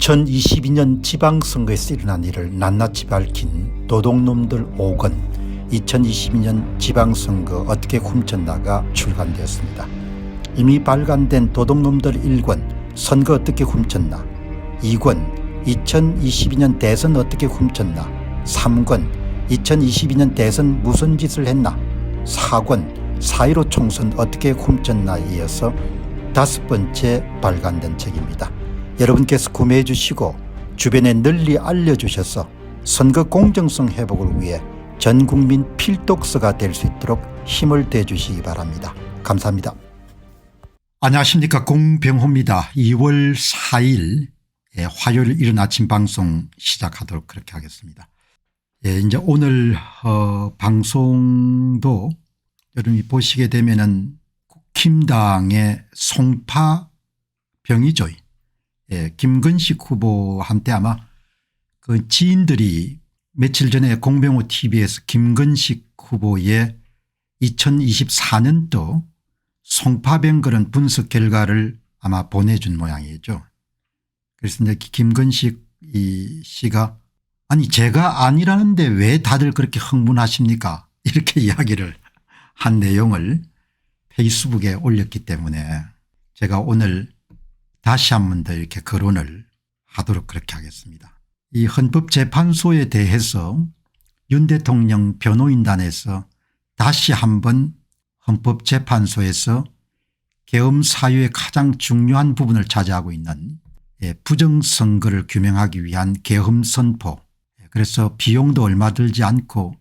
2022년 지방선거에서 일어난 일을 낱낱이 밝힌 도둑놈들 5권 2022년 지방선거 어떻게 훔쳤나가 출간되었습니다. 이미 발간된 도둑놈들 1권 선거 어떻게 훔쳤나, 2권 2022년 대선 어떻게 훔쳤나, 3권 2022년 대선 무슨 짓을 했나, 4권 4.15 총선 어떻게 훔쳤나에 이어서 5번째 발간된 책입니다. 여러분께서 구매해 주시고 주변에 널리 알려주셔서 선거 공정성 회복을 위해 전국민 필독서가 될 수 있도록 힘을 대주시기 바랍니다. 감사합니다. 안녕하십니까, 공병호입니다. 2월 4일 화요일 이른 아침 방송 시작하도록 그렇게 하겠습니다. 이제 오늘 방송도 여러분이 보시게 되면은 국힘당의 송파병이죠. 김근식 후보한테 아마 그 지인들이 며칠 전에 공병호 TV에서 김근식 후보의 2024년도 송파병 그런 분석 결과를 아마 보내준 모양이죠. 그래서 이제 김근식 씨가 아니 제가 아니라는데 왜 다들 그렇게 흥분하십니까? 이렇게 이야기를 한 내용을 페이스북에 올렸기 때문에 제가 오늘 다시 한 번 더 이렇게 거론을 하도록 그렇게 하겠습니다. 이 헌법재판소에 대해서 윤 대통령 변호인단에서 다시 한번 헌법재판소에서 계엄 사유의 가장 중요한 부분을 차지하고 있는 부정선거를 규명하기 위한 계엄 선포, 그래서 비용도 얼마 들지 않고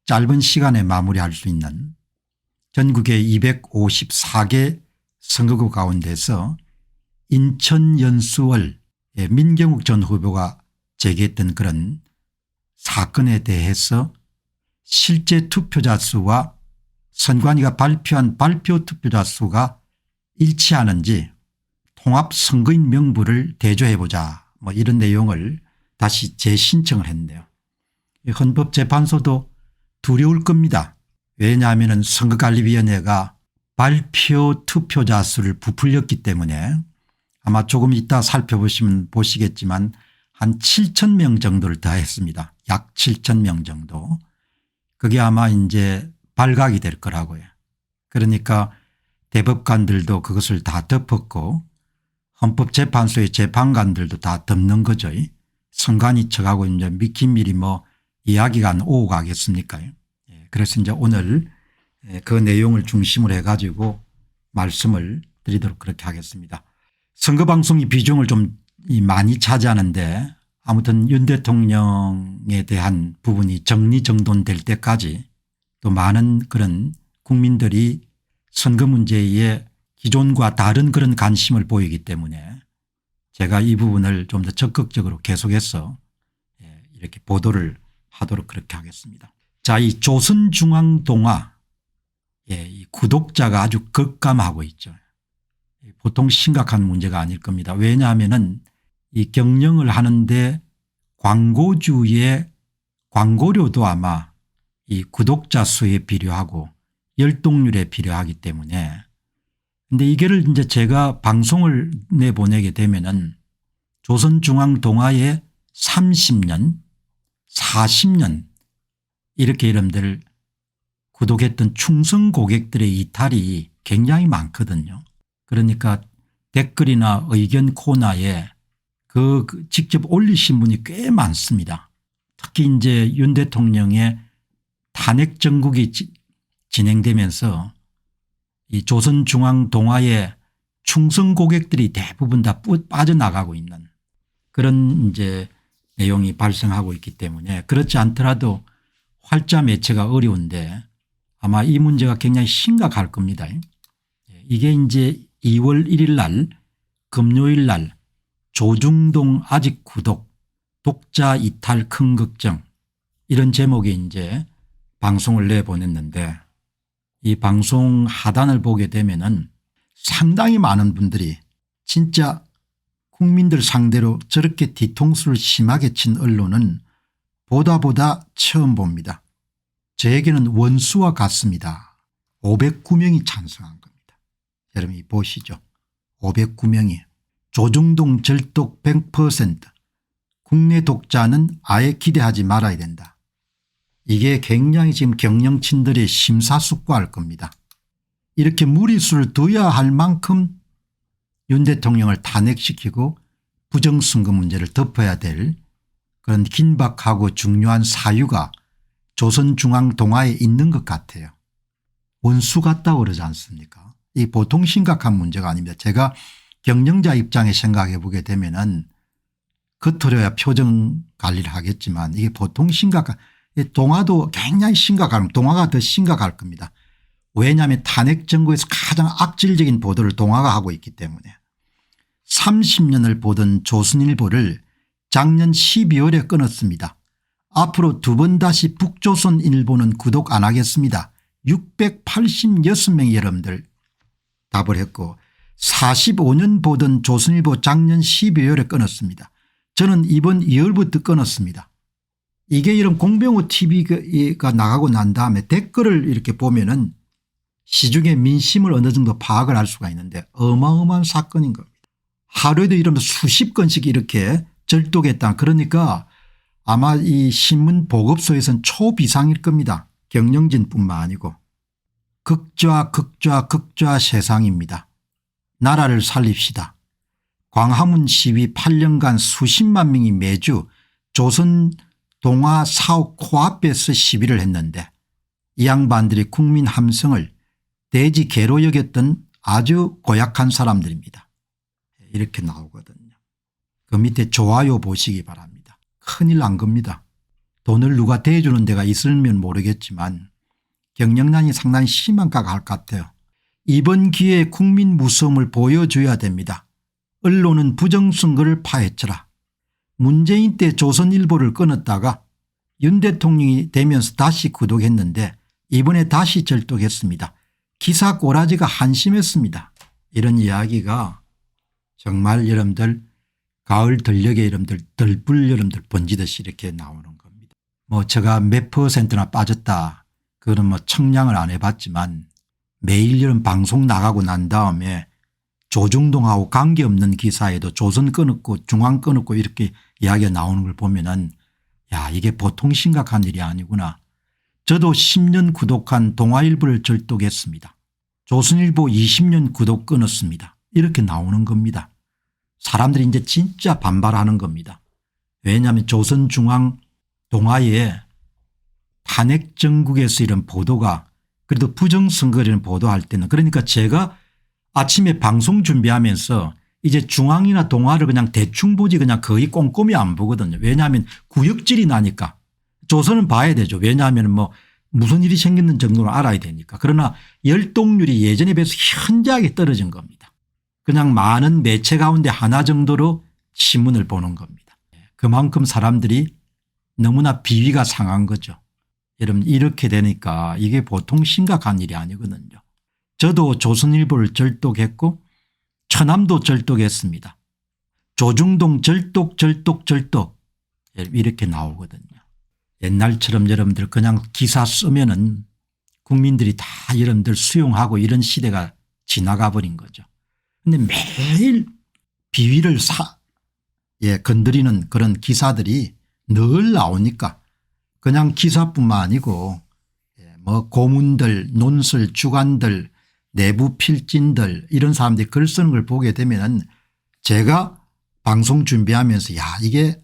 짧은 시간에 마무리할 수 있는 전국의 254개 선거구 가운데서 인천 연수월 민경욱 전 후보가 제기했던 그런 사건에 대해서 실제 투표자 수와 선관위가 발표한 발표 투표자 수가 일치하는지 통합선거인 명부를 대조해보자, 뭐 이런 내용을 다시 재신청을 했는데요. 헌법재판소도 두려울 겁니다. 왜냐하면 선거관리위원회가 발표 투표자 수를 부풀렸기 때문에 아마 조금 이따 살펴보시면 보시겠지만 한 7,000명 정도를 더했습니다. 약 7,000명 정도. 그게 아마 이제 발각이 될 거라고요. 그러니까 대법관들도 그것을 다 덮었고 헌법재판소의 재판관들도 다 덮는 거죠. 선관위 측하고 이제 미리미리 뭐 이야기가 안 오고 가겠습니까? 그래서 이제 오늘 그 내용을 중심으로 해가지고 말씀을 드리도록 그렇게 하겠습니다. 선거방송이 비중을 좀 많이 차지하는데 아무튼 윤 대통령에 대한 부분이 정리정돈될 때까지 또 많은 그런 국민들이 선거 문제에 기존과 다른 그런 관심을 보이기 때문에 제가 이 부분을 좀 더 적극적으로 계속해서 이렇게 보도를 하도록 그렇게 하겠습니다. 자, 이 조선중앙동화 이 구독자가 아주 급감하고 있죠. 보통 심각한 문제가 아닐 겁니다. 왜냐하면은 이 경영을 하는데 광고주의 광고료도 아마 이 구독자 수에 필요하고 열동률에 필요하기 때문에, 근데 이거를 이제 제가 방송을 내보내게 되면은 조선중앙동화에 30년 40년 이렇게 여러분들 구독했던 충성 고객들의 이탈이 굉장히 많거든요. 그러니까 댓글이나 의견 코너에 그 직접 올리신 분이 꽤 많습니다. 특히 이제 윤 대통령의 탄핵 정국이 진행되면서 이 조선중앙동화의 충성 고객들이 대부분 다 빠져나가고 있는 그런 이제 내용이 발생하고 있기 때문에 그렇지 않더라도 활자 매체가 어려운데 아마 이 문제가 굉장히 심각할 겁니다. 이게 이제 2월 1일 날 금요일 날 조중동 아직 구독 독자 이탈 큰 걱정, 이런 제목의 이제 방송을 내보냈는데 이 방송 하단을 보게 되면은 상당히 많은 분들이 진짜 국민들 상대로 저렇게 뒤통수를 심하게 친 언론은 보다 처음 봅니다. 저에게는 원수와 같습니다. 509명이 찬성한 겁니다. 여러분이 보시죠. 509명이. 조중동 절독 100%, 국내 독자는 아예 기대하지 말아야 된다. 이게 굉장히 지금 경영진들이 심사숙고할 겁니다. 이렇게 무리수를 둬야 할 만큼 윤 대통령을 탄핵시키고 부정선거 문제를 덮어야 될 그런 긴박하고 중요한 사유가 조선중앙동아에 있는 것 같아요. 원수 같다고 그러지 않습니까? 이 보통 심각한 문제가 아닙니다. 제가 경영자 입장에 생각해 보게 되면은 겉으로야 표정 관리를 하겠지만 이게 보통 심각한, 동아도 굉장히 심각하면 동아가 더 심각할 겁니다. 왜냐하면 탄핵 정부에서 가장 악질적인 보도를 동아가 하고 있기 때문에. 30년을 보던 조선일보를 작년 12월에 끊었습니다. 앞으로 두 번 다시 북조선일보는 구독 안 하겠습니다. 686명의 여러분들 답을 했고, 45년 보던 조선일보 작년 12월에 끊었습니다. 저는 이번 2월부터 끊었습니다. 이게 이런 공병호 TV가 나가고 난 다음에 댓글을 이렇게 보면은 시중의 민심을 어느 정도 파악을 할 수가 있는데 어마어마한 사건인 겁니다. 하루에도 이러면 수십 건씩 이렇게 절독했다. 그러니까 아마 이 신문 보급소에서는 초비상일 겁니다. 경영진뿐만 아니고. 극좌 세상입니다. 나라를 살립시다. 광화문 시위 8년간 수십만 명이 매주 조선 동아 사옥 코앞에서 시위를 했는데 이 양반들이 국민 함성을 대지 개로 여겼던 아주 고약한 사람들입니다. 이렇게 나오거든요. 그 밑에 좋아요 보시기 바랍니다. 큰일 난 겁니다. 돈을 누가 대주는 데가 있으면 모르겠지만 경영난이 상당히 심한 것 같아요. 이번 기회에 국민 무서움을 보여줘야 됩니다. 언론은 부정선거를 파헤쳐라. 문재인 때 조선일보를 끊었다가 윤 대통령이 되면서 다시 구독했는데 이번에 다시 절독했습니다. 기사 꼬라지가 한심했습니다. 이런 이야기가 정말 여러분들 가을 들녘에 여러분들 덜불 여러분들 번지듯이 이렇게 나오는 겁니다. 뭐 제가 몇 %나 빠졌다. 그건 뭐 청량을 안 해봤지만 매일 이런 방송 나가고 난 다음에 조중동하고 관계없는 기사에도 조선 끊었고 중앙 끊었고 이렇게 이야기가 나오는 걸 보면은 야, 이게 보통 심각한 일이 아니구나. 저도 10년 구독한 동아일보를 절독했습니다. 조선일보 20년 구독 끊었습니다. 이렇게 나오는 겁니다. 사람들이 이제 진짜 반발하는 겁니다. 왜냐하면 조선중앙 동아에 탄핵 정국에서 이런 보도가 그래도 부정선거라는 보도할 때는 그러니까 제가 아침에 방송 준비하면서 이제 중앙이나 동아를 그냥 대충 보지 그냥 거의 꼼꼼히 안 보거든요. 왜냐하면 구역질이 나니까. 조선은 봐야 되죠. 왜냐하면 뭐 무슨 일이 생겼는 정도를 알아야 되니까. 그러나 열독률이 예전에 비해서 현저하게 떨어진 겁니다. 그냥 많은 매체 가운데 하나 정도로 신문을 보는 겁니다. 그만큼 사람들이 너무나 비위가 상한 거죠. 여러분 이렇게 되니까 이게 보통 심각한 일이 아니거든요. 저도 조선일보를 절독했고 천암도 절독했습니다. 조중동 절독 이렇게 나오거든요. 옛날처럼 여러분들 그냥 기사 쓰면은 국민들이 다 여러분들 수용하고 이런 시대가 지나가 버린 거죠. 그런데 매일 비위를 건드리는 그런 기사들이 늘 나오니까 그냥 기사뿐만 아니고 뭐 고문들 논술 주간들 내부 필진들 이런 사람들이 글 쓰는 걸 보게 되면 제가 방송 준비하면서 야 이게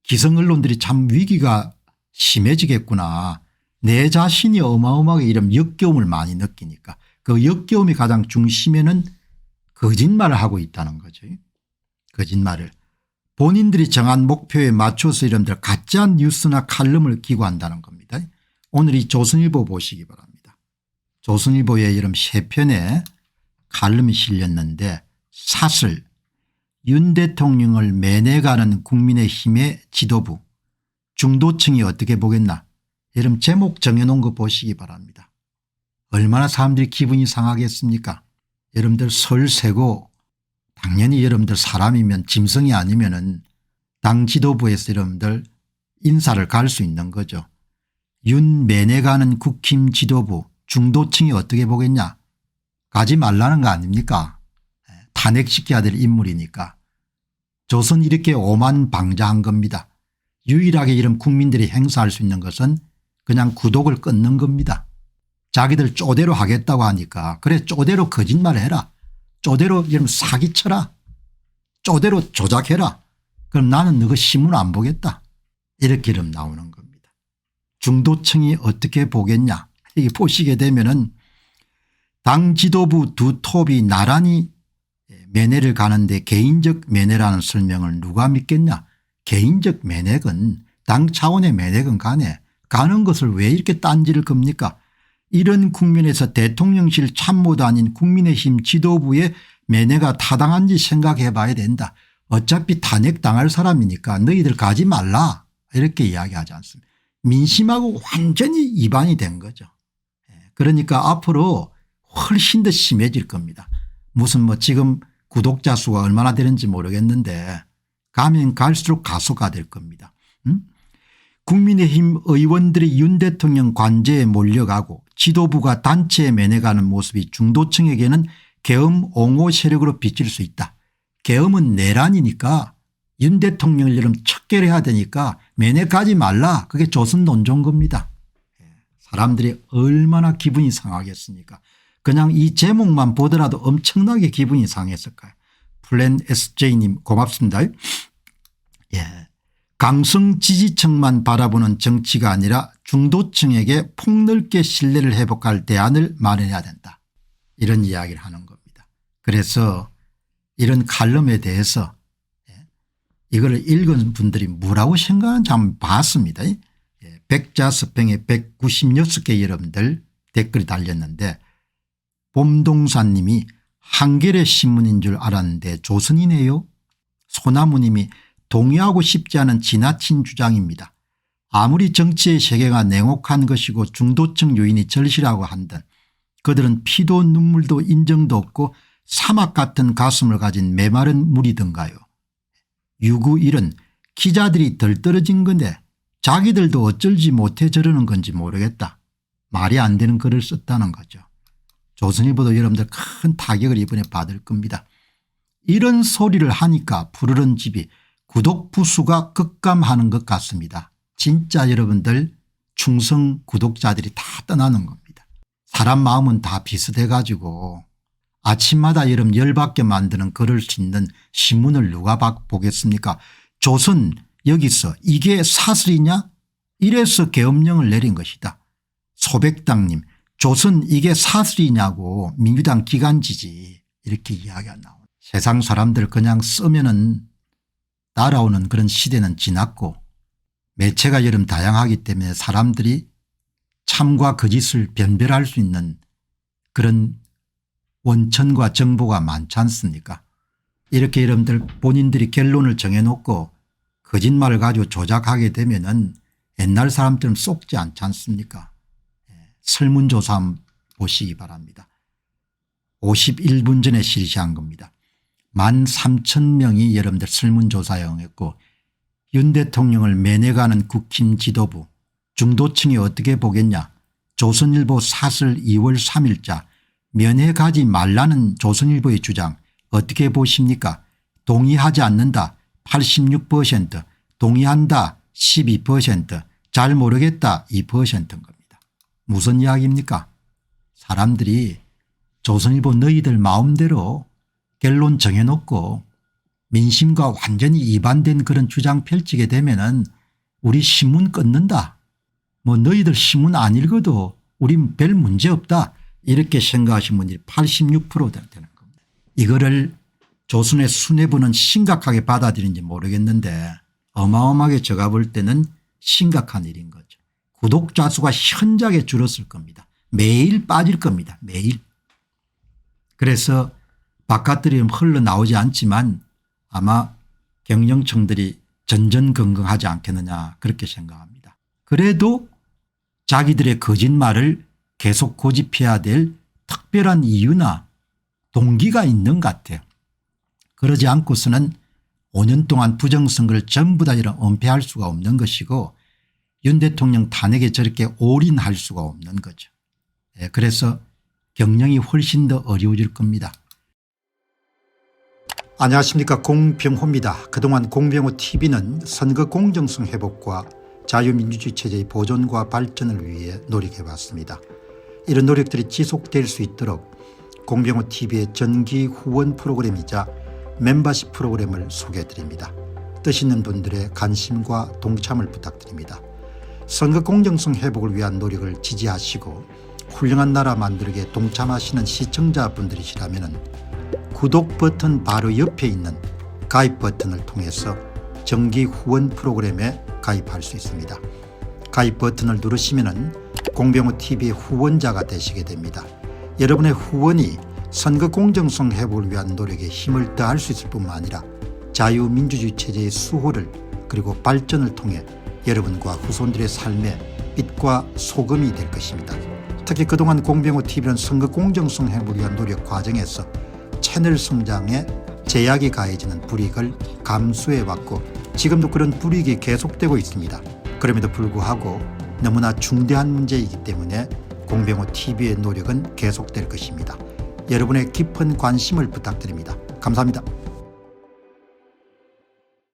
기성 언론들이 참 위기가 심해지겠구나. 내 자신이 어마어마하게 이런 역겨움을 많이 느끼니까 그 역겨움이 가장 중심에는 거짓말을 하고 있다는 거죠. 거짓말을. 본인들이 정한 목표에 맞춰서 이름들 가짜 뉴스나 칼럼을 기고한다는 겁니다. 오늘 이 조선일보 보시기 바랍니다. 조선일보의 이름 3편에 칼럼이 실렸는데 사슬 윤 대통령을 매내가는 국민의힘의 지도부 중도층이 어떻게 보겠나 이런 제목 정해놓은 거 보시기 바랍니다. 얼마나 사람들이 기분이 상하겠습니까? 여러분들 설 세고 당연히 여러분들 사람이면 짐승이 아니면은 당 지도부에서 여러분들 인사를 갈 수 있는 거죠. 윤 매내가는 국힘 지도부 중도층이 어떻게 보겠냐. 가지 말라는 거 아닙니까? 탄핵시켜야 될 인물이니까. 조선 이렇게 오만방자한 겁니다. 유일하게 이런 국민들이 행사할 수 있는 것은 그냥 구독을 끊는 겁니다. 자기들 쪼대로 하겠다고 하니까 그래 쪼대로 거짓말해라. 쪼대로 이런 사기쳐라. 쪼대로 조작해라. 그럼 나는 너가 신문 안 보겠다. 이렇게 이름 나오는 겁니다. 중도층이 어떻게 보겠냐. 이게 보시게 되면은 당 지도부 두 톱이 나란히 매내를 가는데 개인적 매내라는 설명을 누가 믿겠냐. 개인적 매내건 당 차원의 매내건 간에 가는 것을 왜 이렇게 딴지를 겁니까. 이런 국면에서 대통령실 참모도 아닌 국민의힘 지도부의 매내가 타당한지 생각해 봐야 된다. 어차피 탄핵당할 사람이니까 너희들 가지 말라 이렇게 이야기하지 않습니다. 민심하고 완전히 이반이 된 거죠. 그러니까 앞으로 훨씬 더 심해질 겁니다. 무슨 뭐 지금 구독자 수가 얼마나 되는지 모르겠는데 가면 갈수록 가소화될 겁니다. 국민의힘 의원들이 윤 대통령 관저에 몰려가고 지도부가 단체에 매내가는 모습이 중도층에게는 계엄 옹호 세력으로 비칠 수 있다. 계엄은 내란이니까 윤 대통령을 이름 척결해야 되니까 매내 가지 말라. 그게 조선 논조인 겁니다. 사람들이 얼마나 기분이 상하겠습니까. 그냥 이 제목만 보더라도 엄청나게 기분이 상했을 거예요. 플랜 SJ님 고맙습니다. 예. 강성 지지층만 바라보는 정치가 아니라 중도층에게 폭넓게 신뢰를 회복할 대안을 마련해야 된다. 이런 이야기를 하는 겁니다. 그래서 이런 칼럼에 대해서 이걸 읽은 분들이 뭐라고 생각하는지 한번 봤습니다. 백자 서평에 196개 여러분들 댓글이 달렸는데 봄동산님이 한겨레 신문인 줄 알았는데 조선이네요. 소나무님이 동의하고 싶지 않은 지나친 주장입니다. 아무리 정치의 세계가 냉혹한 것이고 중도층 요인이 절실하고 한들 그들은 피도 눈물도 인정도 없고 사막 같은 가슴을 가진 메마른 물이던가요. 유구일은 기자들이 덜 떨어진 건데 자기들도 어쩔지 못해 저러는 건지 모르겠다. 말이 안 되는 글을 썼다는 거죠. 조선일보도 여러분들 큰 타격을 이번에 받을 겁니다. 이런 소리를 하니까 푸르른 집이 구독 부수가 급감하는 것 같습니다. 진짜 여러분들 충성 구독자들이 다 떠나는 겁니다. 사람 마음은 다 비슷해 가지고 아침마다 여러분 열받게 만드는 글을 싣는 신문을 누가 보겠습니까. 조선 여기서 이게 사슬이냐 이래서 계엄령을 내린 것이다. 소백당님 조선 이게 사슬이냐고 민주당 기간지지 이렇게 이야기가 나옵니다. 세상 사람들 그냥 쓰면은 날아오는 그런 시대는 지났고 매체가 여름 다양하기 때문에 사람들이 참과 거짓을 변별할 수 있는 그런 원천과 정보가 많지 않습니까. 이렇게 여러분들 본인들이 결론을 정해놓고 거짓말을 가지고 조작하게 되면은 옛날 사람들은 속지 않지 않습니까. 설문조사 한번 보시기 바랍니다. 51분 전에 실시한 겁니다. 13,000명이 여러분들 설문조사에 응했고 윤 대통령을 매내가는 국힘 지도부 중도층이 어떻게 보겠냐. 조선일보 사설 2월 3일자 면회가지 말라는 조선일보의 주장 어떻게 보십니까. 동의하지 않는다 86%, 동의한다 12%, 잘 모르겠다 2%인 겁니다. 무슨 이야기입니까. 사람들이 조선일보 너희들 마음대로 결론 정해놓고 민심과 완전히 이반된 그런 주장 펼치게 되면은 우리 신문 끊는다. 뭐 너희들 신문 안 읽어도 우린 별 문제 없다. 이렇게 생각하시는 분들이 86% 되는 겁니다. 이거를 조선의 수뇌부는 심각하게 받아들인지 모르겠는데 어마어마하게 제가 볼 때는 심각한 일인 거죠. 구독자 수가 현저하게 줄었을 겁니다. 매일 빠질 겁니다. 매일. 그래서 바깥들이 흘러나오지 않지만 아마 경영층들이 전전긍긍하지 않겠느냐 그렇게 생각합니다. 그래도 자기들의 거짓말을 계속 고집해야 될 특별한 이유나 동기가 있는 것 같아요. 그러지 않고서는 5년 동안 부정선거를 전부 다 이런 은폐할 수가 없는 것이고 윤 대통령 탄핵에 저렇게 올인할 수가 없는 거죠. 그래서 경영이 훨씬 더 어려워질 겁니다. 안녕하십니까, 공병호입니다. 그동안 공병호TV는 선거 공정성 회복과 자유민주주의 체제의 보존과 발전을 위해 노력해왔습니다. 이런 노력들이 지속될 수 있도록 공병호TV의 정기 후원 프로그램이자 멤버십 프로그램을 소개해드립니다. 뜻 있는 분들의 관심과 동참을 부탁드립니다. 선거 공정성 회복을 위한 노력을 지지하시고 훌륭한 나라 만들기에 동참하시는 시청자분들이시라면 구독 버튼 바로 옆에 있는 가입 버튼을 통해서 정기 후원 프로그램에 가입할 수 있습니다. 가입 버튼을 누르시면 공병호TV의 후원자가 되시게 됩니다. 여러분의 후원이 선거 공정성 회복을 위한 노력에 힘을 더할 수 있을 뿐만 아니라 자유민주주의 체제의 수호를 그리고 발전을 통해 여러분과 후손들의 삶에 빛과 소금이 될 것입니다. 특히 그동안 공병호TV는 선거 공정성 회복을 위한 노력 과정에서 채널 성장에 제약이 가해지는 불이익을 감수해왔고 지금도 그런 불이익이 계속되고 있습니다. 그럼에도 불구하고 너무나 중대한 문제이기 때문에 공병호TV의 노력은 계속될 것입니다. 여러분의 깊은 관심을 부탁드립니다. 감사합니다.